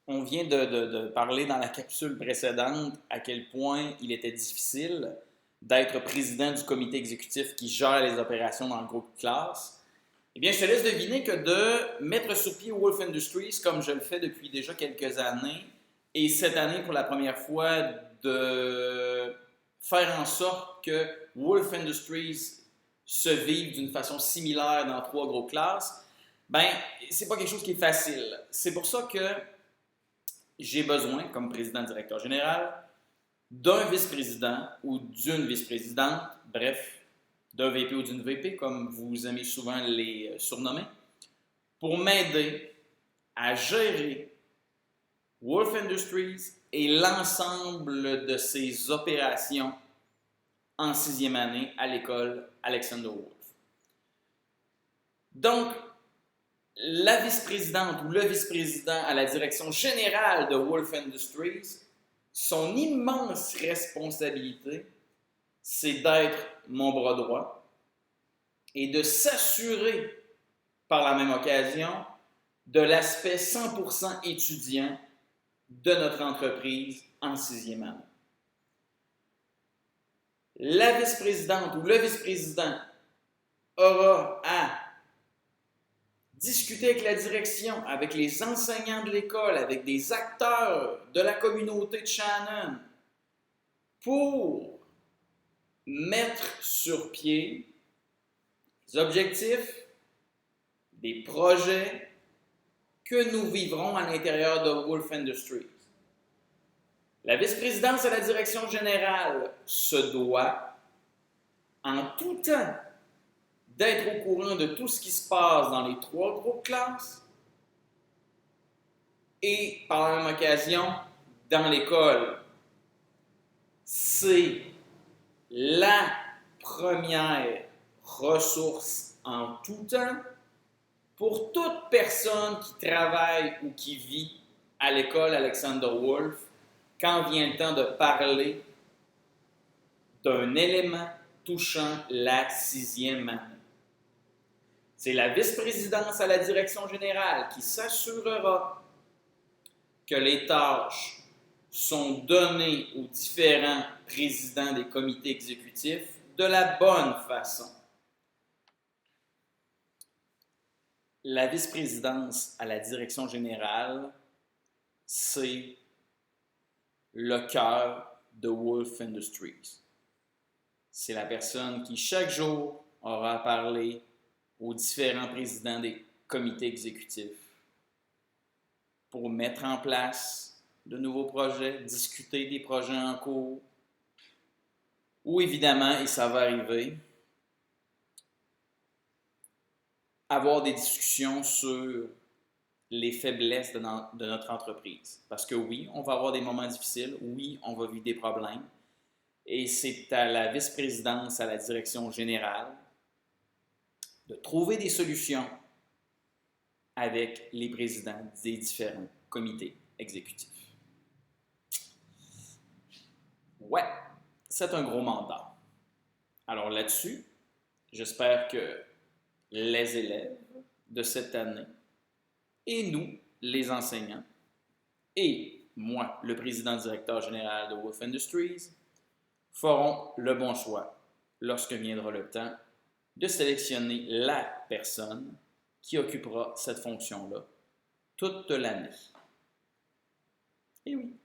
On vient de parler dans la capsule précédente à quel point il était difficile d'être président du comité exécutif qui gère les opérations dans le groupe classe. Eh bien, je te laisse deviner que de mettre sur pied Wolf Industries, comme je le fais depuis déjà quelques années, et cette année pour la première fois, de faire en sorte que Wolf Industries se vive d'une façon similaire dans trois gros classes, ben, c'est pas quelque chose qui est facile. C'est pour ça que j'ai besoin, comme président-directeur général, d'un vice-président ou d'une vice-présidente, bref, d'un VP ou d'une VP, comme vous aimez souvent les surnommer, pour m'aider à gérer Wolf Industries et l'ensemble de ses opérations en sixième année à l'école Alexander Wolf. Donc, la vice-présidente ou le vice-président à la direction générale de Wolf Industries, son immense responsabilité, c'est d'être mon bras droit et de s'assurer par la même occasion de l'aspect 100% étudiant de notre entreprise en sixième année. La vice-présidente ou le vice-président aura à discuter avec la direction, avec les enseignants de l'école, avec des acteurs de la communauté de Shannon pour mettre sur pied des objectifs, des projets que nous vivrons à l'intérieur de Wolf Industries. La vice-présidence à la direction générale se doit, en tout temps, d'être au courant de tout ce qui se passe dans les trois groupes classes et, par la même occasion, dans l'école. C'est la première ressource en tout temps pour toute personne qui travaille ou qui vit à l'école Alexander Wolf quand vient le temps de parler d'un élément touchant la sixième année. C'est la vice-présidence à la direction générale qui s'assurera que les tâches sont données aux différents présidents des comités exécutifs de la bonne façon. La vice-présidence à la direction générale, c'est le cœur de Wolf Industries. C'est la personne qui, chaque jour, aura à parler aux différents présidents des comités exécutifs pour mettre en place de nouveaux projets, discuter des projets en cours, ou évidemment, et ça va arriver, avoir des discussions sur les faiblesses de notre entreprise. Parce que oui, on va avoir des moments difficiles, oui, on va vivre des problèmes, et c'est à la vice-présidence, à la direction générale, de trouver des solutions avec les présidents des différents comités exécutifs. Ouais, c'est un gros mandat. Alors là-dessus, j'espère que les élèves de cette année et nous, les enseignants, et moi, le président directeur général de Wolf Industries, feront le bon choix lorsque viendra le temps de sélectionner la personne qui occupera cette fonction-là toute l'année. Et oui.